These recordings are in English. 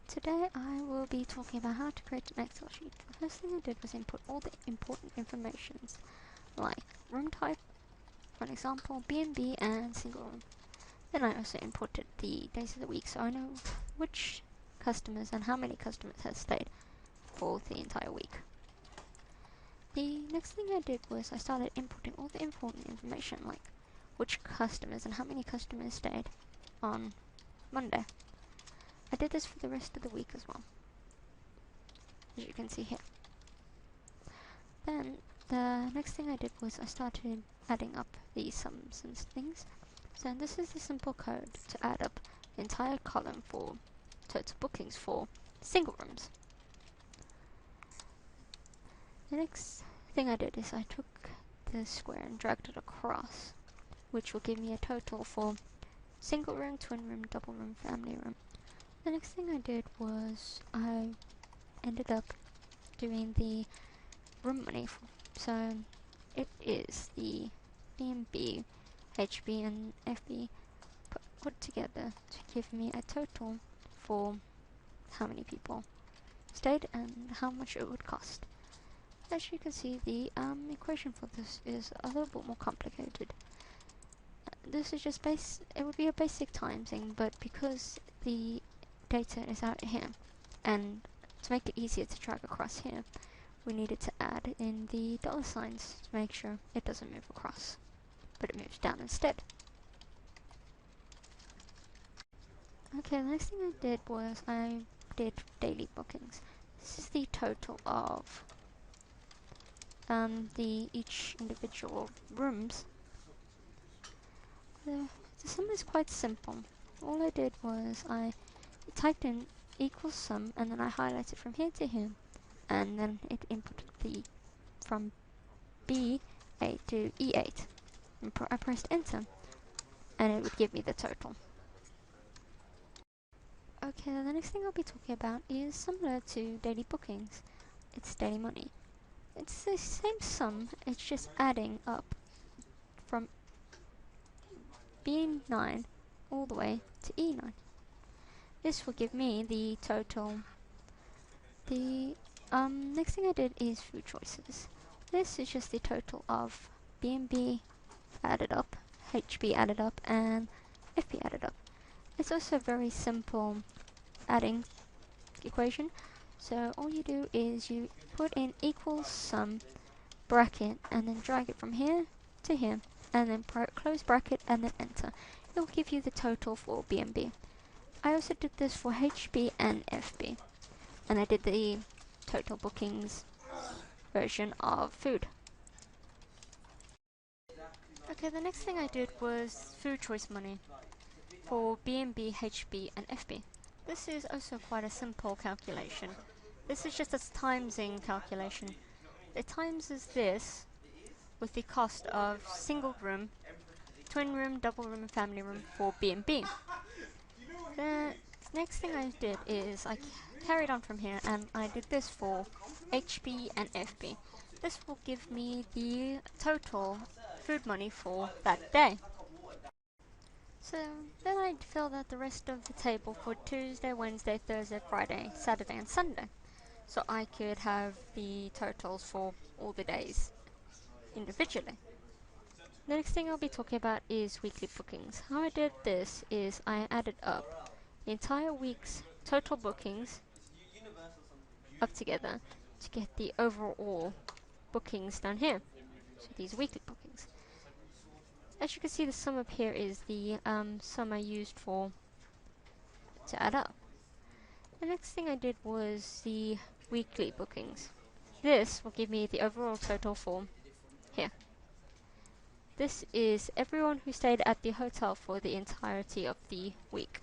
Today I will be talking about how to create an Excel sheet. The first thing I did was input all the important informations like room type, for an example, B&B and single room. Then I also imported the days of the week so I know which customers and how many customers have stayed for the entire week. The next thing I did was I started importing all the important information like which customers and how many customers stayed on Monday. I did this for the rest of the week as well, as you can see here. Then the next thing I did was I started adding up the sums and things. So this is the simple code to add up the entire column for total bookings for single rooms. The next thing I did is I took the square and dragged it across, which will give me a total for single room, twin room, double room, family room. The next thing I did was I ended up doing the room money. So it is the B&B, HB and FB put together to give me a total for how many people stayed and how much it would cost. As you can see, the equation for this is a little bit more complicated. This is just it would be a basic timesing, but because the data is out here, and to make it easier to drag across here, we needed to add in the dollar signs to make sure it doesn't move across, but it moves down instead. Okay, the next thing I did was I did daily bookings. This is the total of each individual rooms. The sum is quite simple. All I did was I typed in equals sum and then I highlighted from here to here, and then it inputted from B8 to E8. And I pressed enter and it would give me the total. Okay, the next thing I'll be talking about is similar to daily bookings. It's daily money. It's the same sum, it's just adding up from B9 all the way to E9. This will give me the total. The next thing I did is food choices. This is just the total of B&B added up, HB added up, and FB added up. It's also a very simple adding equation. So all you do is you put in equals sum bracket and then drag it from here to here and then close bracket and then enter. It will give you the total for B&B. I also did this for HB and FB, and I did the total bookings version of food. Okay, the next thing I did was food choice money for B&B, HB and FB. This is also quite a simple calculation. This is just a timesing calculation. It timeses this with the cost of single room, twin room, double room and family room for B&B. The next thing I did is I carried on from here and I did this for HB and FB. This will give me the total food money for that day. So then I filled out the rest of the table for Tuesday, Wednesday, Thursday, Friday, Saturday and Sunday, so I could have the totals for all the days individually. The next thing I'll be talking about is weekly bookings. How I did this is I added up the entire week's total bookings up together to get the overall bookings down here. So these weekly bookings. As you can see, the sum up here is the sum I used to add up. The next thing I did was the weekly bookings. This will give me the overall total for here. This is everyone who stayed at the hotel for the entirety of the week.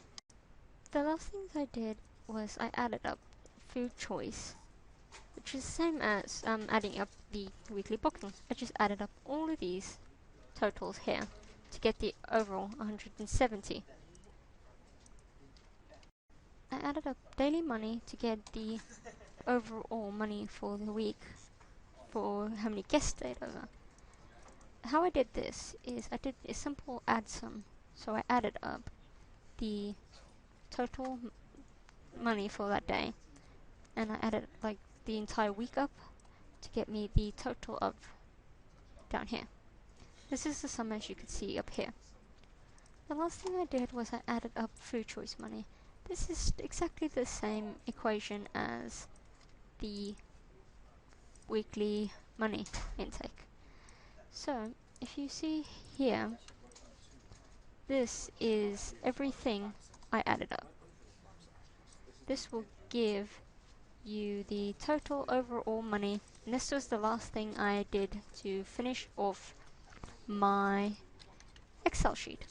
The last things I did was I added up food choice, which is the same as adding up the weekly bookings. I just added up all of these totals here to get the overall 170. I added up daily money to get the overall money for the week for how many guests stayed over. How I did this is I did a simple add sum. So I added up the total money for that day, and I added like the entire week up to get me the total of down here. This is the sum, as you can see up here. The last thing I did was I added up food choice money. This is exactly the same equation as the weekly money intake. So if you see here, this is everything I added up. This will give you the total overall money, and this was the last thing I did to finish off my Excel sheet.